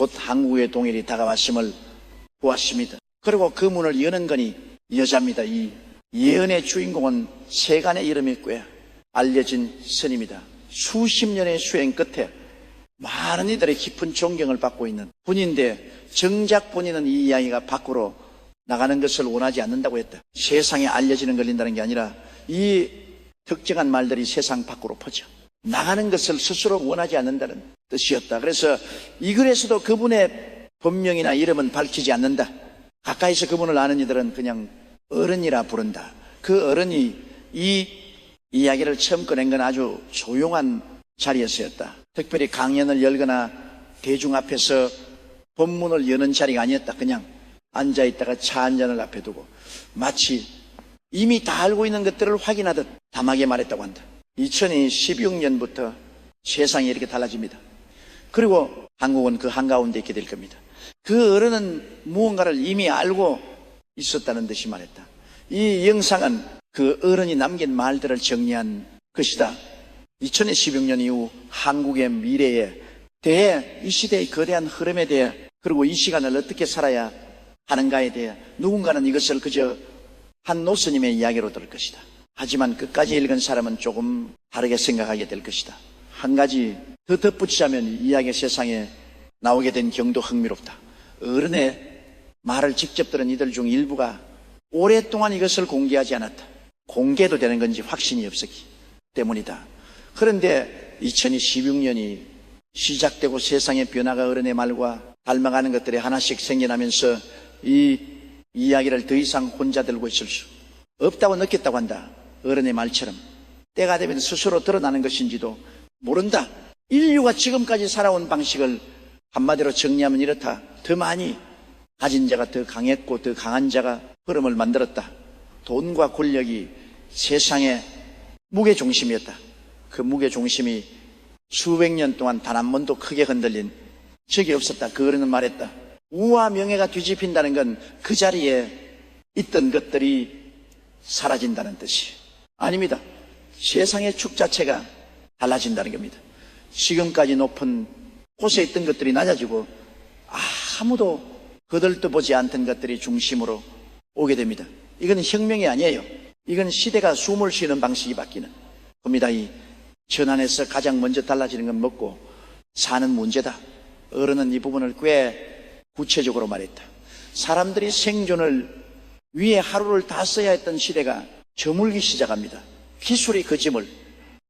곧 한국의 동일이 다가왔음을 보았습니다. 그리고 그 문을 여는 거니 여자입니다. 이 예언의 주인공은 세간의 이름이 꽤 알려진 선입니다. 수십 년의 수행 끝에 많은 이들의 깊은 존경을 받고 있는 분인데, 정작 본인은 이 이야기가 밖으로 나가는 것을 원하지 않는다고 했다. 세상에 알려지는 걸린다는 게 아니라 이 특정한 말들이 세상 밖으로 퍼져 나가는 것을 스스로 원하지 않는다는 뜻이었다. 그래서 이 글에서도 그분의 본명이나 이름은 밝히지 않는다. 가까이서 그분을 아는 이들은 그냥 어른이라 부른다. 그 어른이 이 이야기를 처음 꺼낸 건 아주 조용한 자리에서였다. 특별히 강연을 열거나 대중 앞에서 본문을 여는 자리가 아니었다. 그냥 앉아있다가 차 한 잔을 앞에 두고 마치 이미 다 알고 있는 것들을 확인하듯 담하게 말했다고 한다. 2016년부터 세상이 이렇게 달라집니다. 그리고 한국은 그 한가운데 있게 될 겁니다. 그 어른은 무언가를 이미 알고 있었다는 듯이 말했다. 이 영상은 그 어른이 남긴 말들을 정리한 것이다. 2016년 이후 한국의 미래에 대해, 이 시대의 거대한 흐름에 대해, 그리고 이 시간을 어떻게 살아야 하는가에 대해 누군가는 이것을 그저 한 노스님의 이야기로 들을 것이다. 하지만 끝까지 읽은 사람은 조금 다르게 생각하게 될 것이다. 한 가지 더 덧붙이자면 이 이야기 세상에 나오게 된 경도 흥미롭다. 어른의 말을 직접 들은 이들 중 일부가 오랫동안 이것을 공개하지 않았다. 공개도 되는 건지 확신이 없었기 때문이다. 그런데 2016년이 시작되고 세상의 변화가 어른의 말과 닮아가는 것들이 하나씩 생겨나면서 이 이야기를 더 이상 혼자 들고 있을 수 없다고 느꼈다고 한다. 어른의 말처럼 때가 되면 스스로 드러나는 것인지도 모른다. 인류가 지금까지 살아온 방식을 한마디로 정리하면 이렇다. 더 많이 가진 자가 더 강했고 더 강한 자가 흐름을 만들었다. 돈과 권력이 세상의 무게중심이었다. 그 무게중심이 수백 년 동안 단 한 번도 크게 흔들린 적이 없었다. 그 어른은 말했다. 우와 명예가 뒤집힌다는 건 그 자리에 있던 것들이 사라진다는 뜻이 아닙니다. 세상의 축 자체가 달라진다는 겁니다. 지금까지 높은 곳에 있던 것들이 낮아지고 아무도 거들떠보지 않던 것들이 중심으로 오게 됩니다. 이건 혁명이 아니에요. 이건 시대가 숨을 쉬는 방식이 바뀌는 겁니다. 이 전환에서 가장 먼저 달라지는 건 먹고 사는 문제다. 어른은 이 부분을 꽤 구체적으로 말했다. 사람들이 생존을 위해 하루를 다 써야 했던 시대가 저물기 시작합니다. 기술이 그 짐을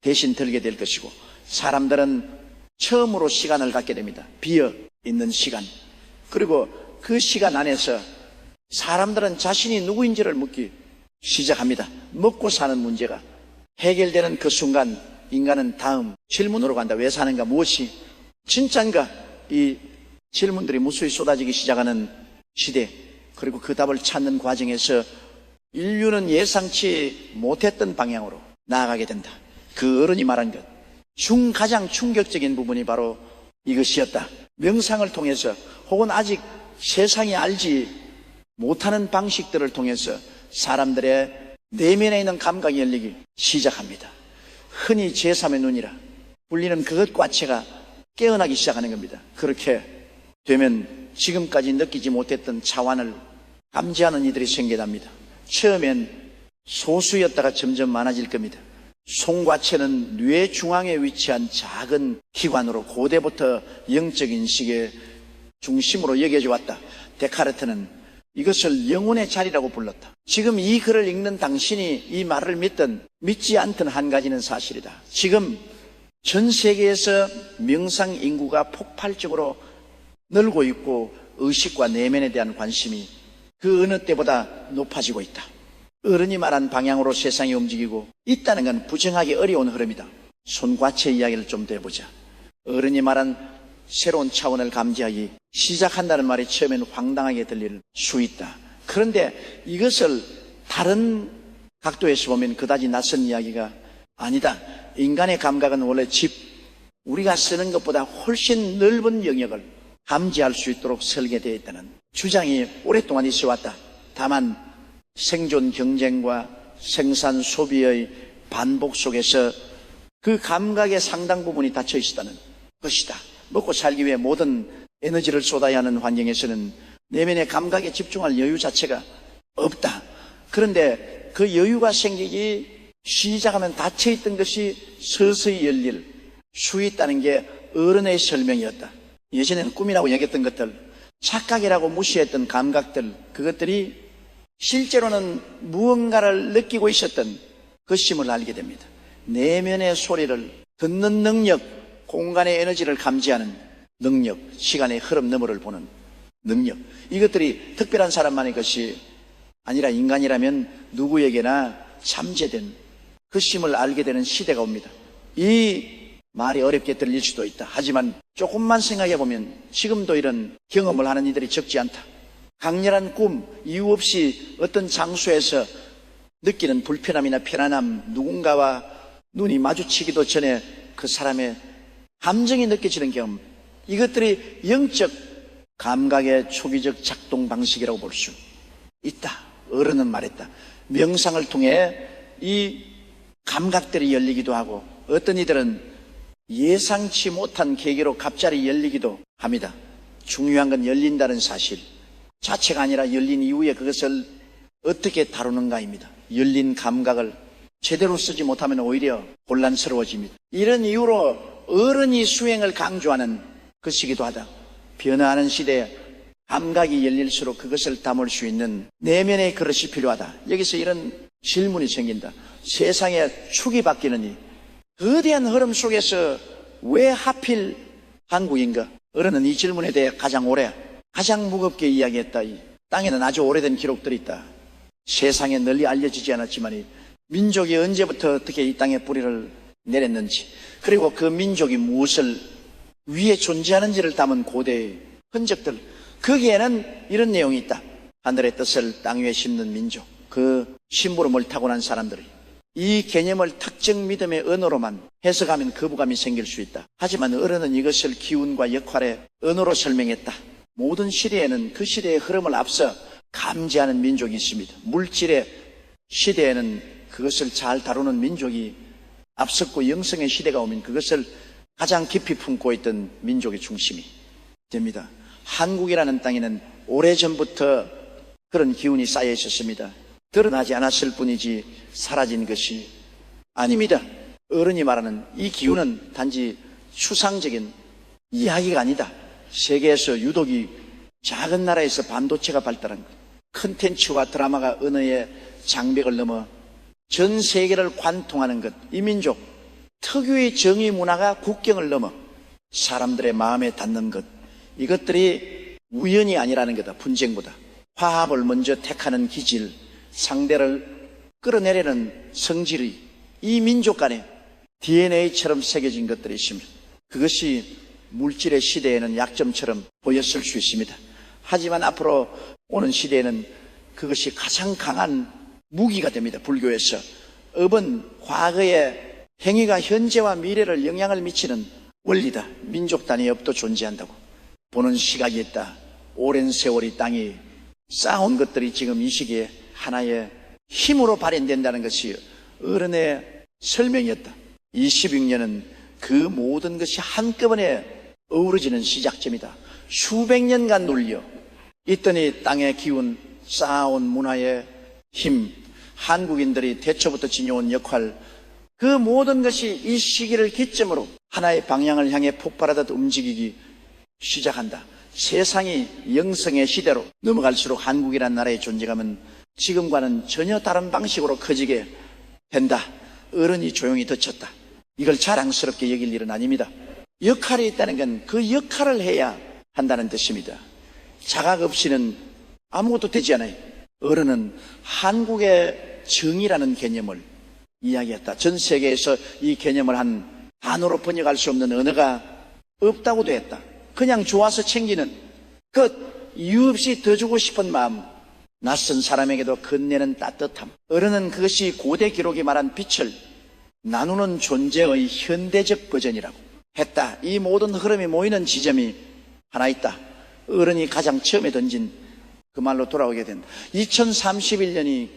대신 들게 될 것이고, 사람들은 처음으로 시간을 갖게 됩니다. 비어 있는 시간. 그리고 그 시간 안에서 사람들은 자신이 누구인지를 묻기 시작합니다. 먹고 사는 문제가 해결되는 그 순간 인간은 다음 질문으로 간다. 왜 사는가? 무엇이 진짠가? 이 질문들이 무수히 쏟아지기 시작하는 시대, 그리고 그 답을 찾는 과정에서 인류는 예상치 못했던 방향으로 나아가게 된다. 그 어른이 말한 것 중 가장 충격적인 부분이 바로 이것이었다. 명상을 통해서 혹은 아직 세상이 알지 못하는 방식들을 통해서 사람들의 내면에 있는 감각이 열리기 시작합니다. 흔히 제3의 눈이라 불리는 그것 자체가 깨어나기 시작하는 겁니다. 그렇게 되면 지금까지 느끼지 못했던 차원을 감지하는 이들이 생겨납니다. 처음엔 소수였다가 점점 많아질 겁니다. 송과체는 뇌 중앙에 위치한 작은 기관으로 고대부터 영적 인식의 중심으로 여겨져 왔다. 데카르트는 이것을 영혼의 자리라고 불렀다. 지금 이 글을 읽는 당신이 이 말을 믿지 않던 한 가지는 사실이다. 지금 전 세계에서 명상 인구가 폭발적으로 늘고 있고 의식과 내면에 대한 관심이 그 어느 때보다 높아지고 있다. 어른이 말한 방향으로 세상이 움직이고 있다는 건 부정하기 어려운 흐름이다. 손과체 이야기를 좀 더 해보자. 어른이 말한 새로운 차원을 감지하기 시작한다는 말이 처음에는 황당하게 들릴 수 있다. 그런데 이것을 다른 각도에서 보면 그다지 낯선 이야기가 아니다. 인간의 감각은 원래 우리가 쓰는 것보다 훨씬 넓은 영역을 감지할 수 있도록 설계되어 있다는 주장이 오랫동안 있어왔다. 다만 생존 경쟁과 생산 소비의 반복 속에서 그 감각의 상당 부분이 닫혀 있었다는 것이다. 먹고 살기 위해 모든 에너지를 쏟아야 하는 환경에서는 내면의 감각에 집중할 여유 자체가 없다. 그런데 그 여유가 생기기 시작하면 닫혀있던 것이 서서히 열릴 수 있다는 게 어른의 설명이었다. 예전에는 꿈이라고 여겼던 것들, 착각이라고 무시했던 감각들, 그것들이 실제로는 무언가를 느끼고 있었던 것임을 알게 됩니다. 내면의 소리를 듣는 능력, 공간의 에너지를 감지하는 능력, 시간의 흐름 너머를 보는 능력, 이것들이 특별한 사람만의 것이 아니라 인간이라면 누구에게나 잠재된 것임을 알게 되는 시대가 옵니다. 이 말이 어렵게 들릴 수도 있다. 하지만 조금만 생각해 보면 지금도 이런 경험을 하는 이들이 적지 않다. 강렬한 꿈, 이유 없이 어떤 장소에서 느끼는 불편함이나 편안함, 누군가와 눈이 마주치기도 전에 그 사람의 감정이 느껴지는 경험, 이것들이 영적 감각의 초기적 작동 방식이라고 볼 수 있다. 어른은 말했다. 명상을 통해 이 감각들이 열리기도 하고 어떤 이들은 예상치 못한 계기로 갑자기 열리기도 합니다. 중요한 건 열린다는 사실 자체가 아니라 열린 이후에 그것을 어떻게 다루는가입니다. 열린 감각을 제대로 쓰지 못하면 오히려 곤란스러워집니다. 이런 이유로 어른이 수행을 강조하는 것이기도 하다. 변화하는 시대에 감각이 열릴수록 그것을 담을 수 있는 내면의 그릇이 필요하다. 여기서 이런 질문이 생긴다. 세상의 축이 바뀌느니 거대한 흐름 속에서 왜 하필 한국인가? 어른은 이 질문에 대해 가장 오래, 가장 무겁게 이야기했다. 이 땅에는 아주 오래된 기록들이 있다. 세상에 널리 알려지지 않았지만 이 민족이 언제부터 어떻게 이 땅에 뿌리를 내렸는지, 그리고 그 민족이 무엇을 위에 존재하는지를 담은 고대의 흔적들, 거기에는 이런 내용이 있다. 하늘의 뜻을 땅 위에 심는 민족, 그 심부름을 타고난 사람들이 이 개념을 특정 믿음의 언어로만 해석하면 거부감이 생길 수 있다. 하지만 어른은 이것을 기운과 역할의 언어로 설명했다. 모든 시대에는 그 시대의 흐름을 앞서 감지하는 민족이 있습니다. 물질의 시대에는 그것을 잘 다루는 민족이 앞섰고, 영성의 시대가 오면 그것을 가장 깊이 품고 있던 민족의 중심이 됩니다. 한국이라는 땅에는 오래전부터 그런 기운이 쌓여 있었습니다. 드러나지 않았을 뿐이지 사라진 것이 아닙니다. 어른이 말하는 이 기운은 단지 추상적인 이야기가 아니다. 세계에서 유독이 작은 나라에서 반도체가 발달한 것, 컨텐츠와 드라마가 언어의 장벽을 넘어 전 세계를 관통하는 것, 이 민족 특유의 정의 문화가 국경을 넘어 사람들의 마음에 닿는 것, 이것들이 우연이 아니라는 거다. 분쟁보다 화합을 먼저 택하는 기질, 상대를 끌어내려는 성질이 이 민족 간에 DNA처럼 새겨진 것들이 있습니다. 그것이 물질의 시대에는 약점처럼 보였을 수 있습니다. 하지만 앞으로 오는 시대에는 그것이 가장 강한 무기가 됩니다. 불교에서 업은 과거의 행위가 현재와 미래를 영향을 미치는 원리다. 민족 단위의 업도 존재한다고 보는 시각이 있다. 오랜 세월이 땅이 쌓아온 것들이 지금 이 시기에 하나의 힘으로 발현된다는 것이 어른의 설명이었다. 26년은 그 모든 것이 한꺼번에 어우러지는 시작점이다. 수백 년간 눌려 있던 이 땅의 기운, 쌓아온 문화의 힘, 한국인들이 태초부터 지녀온 역할, 그 모든 것이 이 시기를 기점으로 하나의 방향을 향해 폭발하듯 움직이기 시작한다. 세상이 영성의 시대로 넘어갈수록 한국이라는 나라의 존재감은 지금과는 전혀 다른 방식으로 커지게 된다. 어른이 조용히 덧쳤다. 이걸 자랑스럽게 여길 일은 아닙니다. 역할이 있다는 건 그 역할을 해야 한다는 뜻입니다. 자각 없이는 아무것도 되지 않아요. 어른은 한국의 정의라는 개념을 이야기했다. 전 세계에서 이 개념을 한 단어로 번역할 수 없는 언어가 없다고도 했다. 그냥 좋아서 챙기는 그 이유 없이 더 주고 싶은 마음, 낯선 사람에게도 건네는 따뜻함. 어른은 그것이 고대 기록이 말한 빛을 나누는 존재의 현대적 버전이라고 했다. 이 모든 흐름이 모이는 지점이 하나 있다. 어른이 가장 처음에 던진 그 말로 돌아오게 된다. 2031년이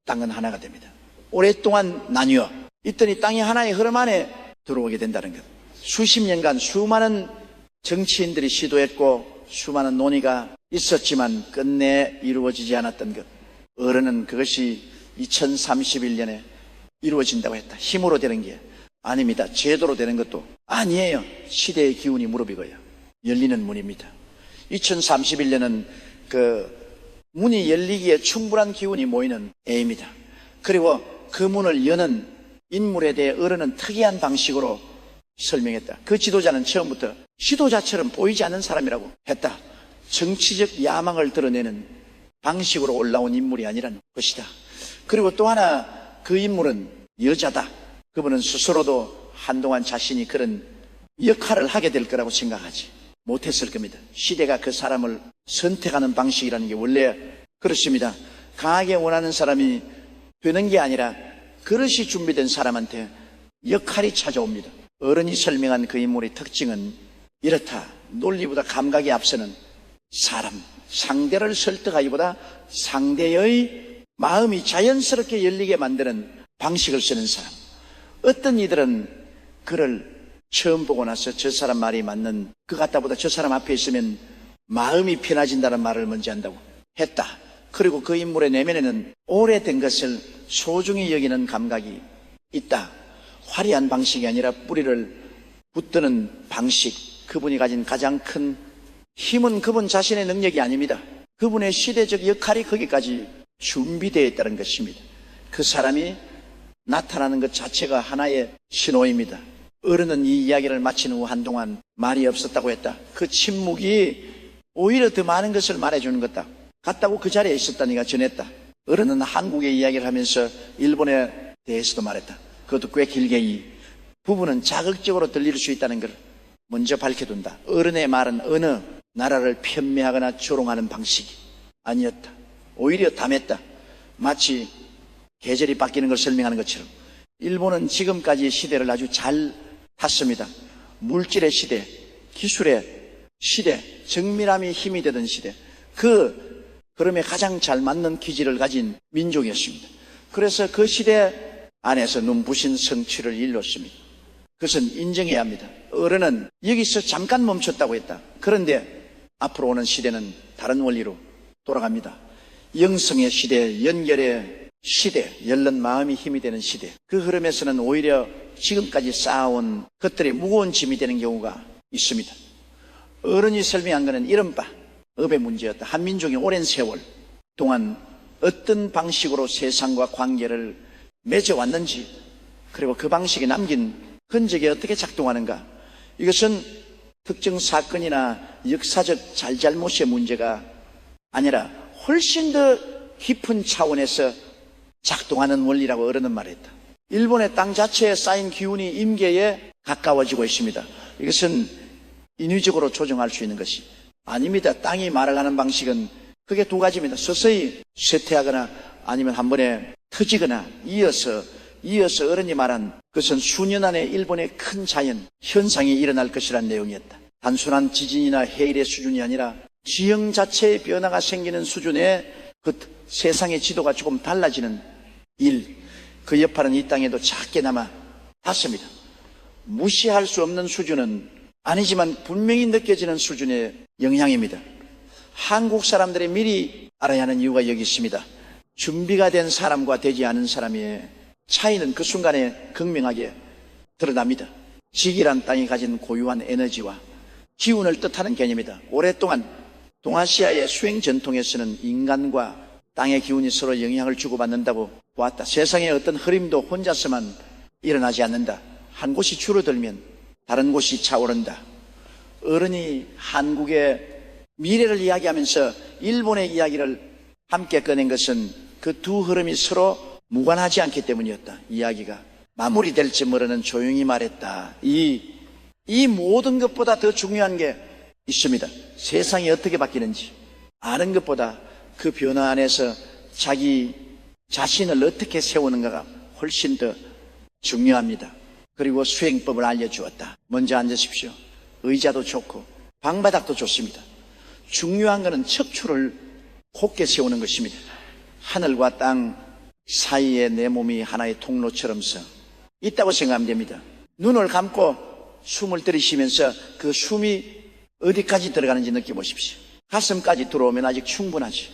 땅은 하나가 됩니다. 오랫동안 나뉘어 있더니 땅이 하나의 흐름 안에 들어오게 된다는 것. 수십 년간 수많은 정치인들이 시도했고 수많은 논의가 있었지만 끝내 이루어지지 않았던 것. 어른은 그것이 2031년에 이루어진다고 했다. 힘으로 되는 게 아닙니다. 제도로 되는 것도 아니에요. 시대의 기운이 무릎이고요. 열리는 문입니다. 2031년은 그 문이 열리기에 충분한 기운이 모이는 해입니다. 그리고 그 문을 여는 인물에 대해 어른은 특이한 방식으로 설명했다. 그 지도자는 처음부터 지도자처럼 보이지 않는 사람이라고 했다. 정치적 야망을 드러내는 방식으로 올라온 인물이 아니라는 것이다. 그리고 또 하나 그 인물은 여자다. 그분은 스스로도 한동안 자신이 그런 역할을 하게 될 거라고 생각하지 못했을 겁니다. 시대가 그 사람을 선택하는 방식이라는 게 원래 그렇습니다. 강하게 원하는 사람이 되는 게 아니라 그릇이 준비된 사람한테 역할이 찾아옵니다. 어른이 설명한 그 인물의 특징은 이렇다. 논리보다 감각이 앞서는 사람, 상대를 설득하기보다 상대의 마음이 자연스럽게 열리게 만드는 방식을 쓰는 사람. 어떤 이들은 그를 처음 보고 나서 저 사람 말이 맞는 것 같다보다 저 사람 앞에 있으면 마음이 편해진다는 말을 먼저 한다고 했다. 그리고 그 인물의 내면에는 오래된 것을 소중히 여기는 감각이 있다. 화려한 방식이 아니라 뿌리를 붙드는 방식. 그분이 가진 가장 큰 힘은 그분 자신의 능력이 아닙니다. 그분의 시대적 역할이 거기까지 준비되어 있다는 것입니다. 그 사람이 나타나는 것 자체가 하나의 신호입니다. 어른은 이 이야기를 마친 후 한동안 말이 없었다고 했다. 그 침묵이 오히려 더 많은 것을 말해주는 것 같다고 그 자리에 있었다니까 전했다. 어른은 한국의 이야기를 하면서 일본에 대해서도 말했다. 그것도 꽤 길게 이 부분은 자극적으로 들릴 수 있다는 걸 먼저 밝혀둔다. 어른의 말은 어느 나라를 편매하거나 조롱하는 방식이 아니었다. 오히려 담했다. 마치 계절이 바뀌는 걸 설명하는 것처럼 일본은 지금까지의 시대를 아주 잘 탔습니다. 물질의 시대, 기술의 시대, 정밀함이 힘이 되던 시대, 그 흐름에 가장 잘 맞는 기질을 가진 민족이었습니다. 그래서 그 시대 안에서 눈부신 성취를 이뤘습니다. 그것은 인정해야 합니다. 어른은 여기서 잠깐 멈췄다고 했다. 그런데 앞으로 오는 시대는 다른 원리로 돌아갑니다. 영성의 시대, 연결의 시대, 열린 마음이 힘이 되는 시대. 그 흐름에서는 오히려 지금까지 쌓아온 것들이 무거운 짐이 되는 경우가 있습니다. 어른이 설명한 것은 이런 바, 업의 문제였다. 한민족이 오랜 세월 동안 어떤 방식으로 세상과 관계를 맺어왔는지, 그리고 그 방식이 남긴 흔적이 어떻게 작동하는가. 이것은 특정 사건이나 역사적 잘잘못의 문제가 아니라 훨씬 더 깊은 차원에서 작동하는 원리라고 어른은 말했다. 일본의 땅 자체에 쌓인 기운이 임계에 가까워지고 있습니다. 이것은 인위적으로 조정할 수 있는 것이 아닙니다. 땅이 말을 하는 방식은 그게 두 가지입니다. 서서히 쇠퇴하거나 아니면 한 번에 터지거나 이어서 어른이 말한 그것은 수년 안에 일본의 큰 자연 현상이 일어날 것이라는 내용이었다. 단순한 지진이나 해일의 수준이 아니라 지형 자체의 변화가 생기는 수준의 그 세상의 지도가 조금 달라지는 일, 그 여파는 이 땅에도 작게나마 닿습니다. 무시할 수 없는 수준은 아니지만 분명히 느껴지는 수준의 영향입니다. 한국 사람들이 미리 알아야 하는 이유가 여기 있습니다. 준비가 된 사람과 되지 않은 사람의 차이는 그 순간에 극명하게 드러납니다. 직이란 땅이 가진 고유한 에너지와 기운을 뜻하는 개념이다. 오랫동안 동아시아의 수행 전통에서는 인간과 땅의 기운이 서로 영향을 주고받는다고 보았다. 세상의 어떤 흐름도 혼자서만 일어나지 않는다. 한 곳이 줄어들면 다른 곳이 차오른다. 어른이 한국의 미래를 이야기하면서 일본의 이야기를 함께 꺼낸 것은 그 두 흐름이 서로 무관하지 않기 때문이었다. 이야기가 마무리될지 모르는 조용히 말했다. 이 모든 것보다 더 중요한 게 있습니다. 세상이 어떻게 바뀌는지 아는 것보다 그 변화 안에서 자기 자신을 어떻게 세우는가가 훨씬 더 중요합니다. 그리고 수행법을 알려주었다. 먼저 앉으십시오. 의자도 좋고 방바닥도 좋습니다. 중요한 것은 척추를 곧게 세우는 것입니다. 하늘과 땅 사이에 내 몸이 하나의 통로처럼 서 있다고 생각하면 됩니다. 눈을 감고 숨을 들이쉬면서 그 숨이 어디까지 들어가는지 느껴보십시오. 가슴까지 들어오면 아직 충분하지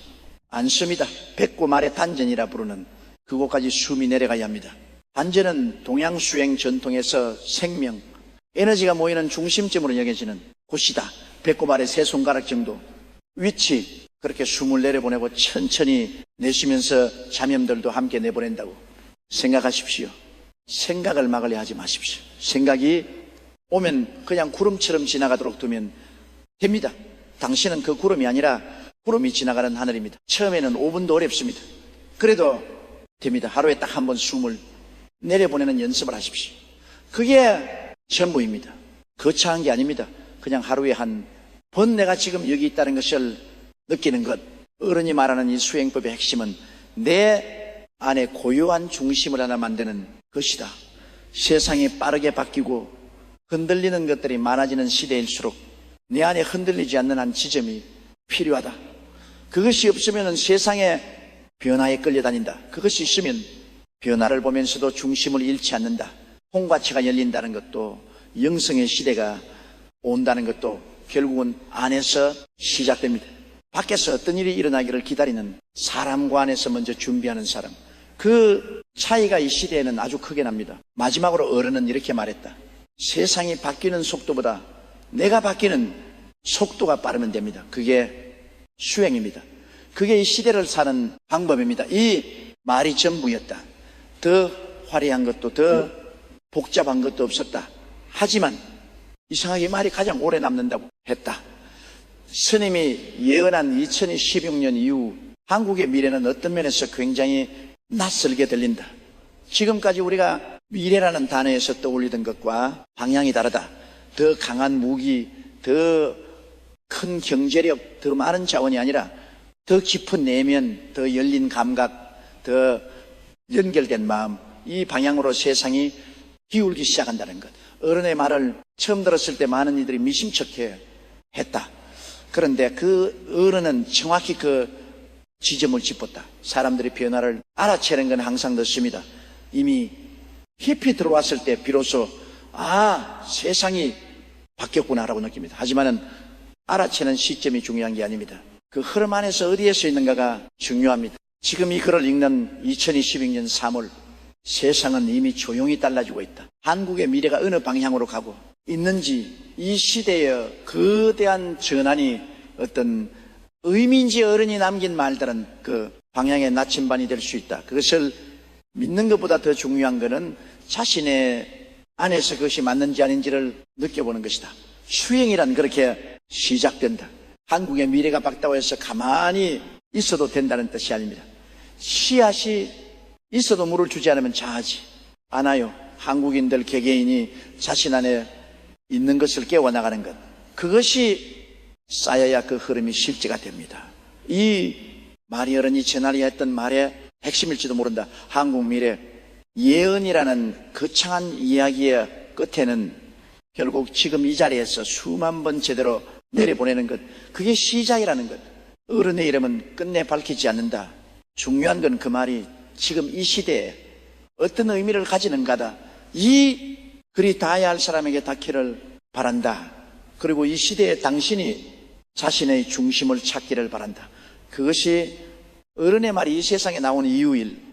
않습니다. 배꼽 아래 단전이라 부르는 그곳까지 숨이 내려가야 합니다. 단전은 동양수행 전통에서 생명, 에너지가 모이는 중심점으로 여겨지는 곳이다. 배꼽 아래 세 손가락 정도 위치, 그렇게 숨을 내려보내고 천천히 내쉬면서 잠염들도 함께 내보낸다고 생각하십시오. 생각을 막으려 하지 마십시오. 생각이 오면 그냥 구름처럼 지나가도록 두면 됩니다. 당신은 그 구름이 아니라 구름이 지나가는 하늘입니다. 처음에는 5분도 어렵습니다. 그래도 됩니다. 하루에 딱 한 번 숨을 내려보내는 연습을 하십시오. 그게 전부입니다. 거창한 게 아닙니다. 그냥 하루에 한 번 내가 지금 여기 있다는 것을 느끼는 것. 어른이 말하는 이 수행법의 핵심은 내 안에 고요한 중심을 하나 만드는 것이다. 세상이 빠르게 바뀌고 흔들리는 것들이 많아지는 시대일수록 내 안에 흔들리지 않는 한 지점이 필요하다. 그것이 없으면 세상의 변화에 끌려다닌다. 그것이 있으면 변화를 보면서도 중심을 잃지 않는다. 홍과체가 열린다는 것도, 영성의 시대가 온다는 것도 결국은 안에서 시작됩니다. 밖에서 어떤 일이 일어나기를 기다리는 사람과 안에서 먼저 준비하는 사람, 그 차이가 이 시대에는 아주 크게 납니다. 마지막으로 어른은 이렇게 말했다. 세상이 바뀌는 속도보다 내가 바뀌는 속도가 빠르면 됩니다. 그게 수행입니다. 그게 이 시대를 사는 방법입니다. 이 말이 전부였다. 더 화려한 것도 더 복잡한 것도 없었다. 하지만 이상하게 말이 가장 오래 남는다고 했다. 스님이 예언한 2016년 이후 한국의 미래는 어떤 면에서 굉장히 낯설게 들린다. 지금까지 우리가 미래라는 단어에서 떠올리던 것과 방향이 다르다. 더 강한 무기, 더 큰 경제력, 더 많은 자원이 아니라 더 깊은 내면, 더 열린 감각, 더 연결된 마음, 이 방향으로 세상이 기울기 시작한다는 것. 어른의 말을 처음 들었을 때 많은 이들이 미심쩍게 했다. 그런데 그 어른은 정확히 그 지점을 짚었다. 사람들이 변화를 알아채는 건 항상 늦습니다. 이미 깊이 들어왔을 때 비로소 세상이 바뀌었구나라고 느낍니다. 하지만은 알아채는 시점이 중요한 게 아닙니다. 그 흐름 안에서 어디에서 있는가가 중요합니다. 지금 이 글을 읽는 2022년 3월 세상은 이미 조용히 달라지고 있다. 한국의 미래가 어느 방향으로 가고 있는지, 이 시대의 거대한 전환이 어떤 의미인지 어른이 남긴 말들은 그 방향의 나침반이 될 수 있다. 그것을 믿는 것보다 더 중요한 것은 자신의 안에서 그것이 맞는지 아닌지를 느껴보는 것이다. 수행이란 그렇게 시작된다. 한국의 미래가 밝다고 해서 가만히 있어도 된다는 뜻이 아닙니다. 씨앗이 있어도 물을 주지 않으면 자라지 않아요. 한국인들 개개인이 자신 안에 있는 것을 깨워나가는 것, 그것이 쌓여야 그 흐름이 실제가 됩니다. 이 마리 어른이 전하려 했던 말의 핵심일지도 모른다. 한국 미래, 예언이라는 거창한 이야기의 끝에는 결국 지금 이 자리에서 수만 번 제대로 내려보내는 것, 그게 시작이라는 것. 어른의 이름은 끝내 밝히지 않는다. 중요한 건 그 말이 지금 이 시대에 어떤 의미를 가지는가다. 이 글이 닿아야 할 사람에게 닿기를 바란다. 그리고 이 시대에 당신이 자신의 중심을 찾기를 바란다. 그것이 어른의 말이 이 세상에 나온 이유일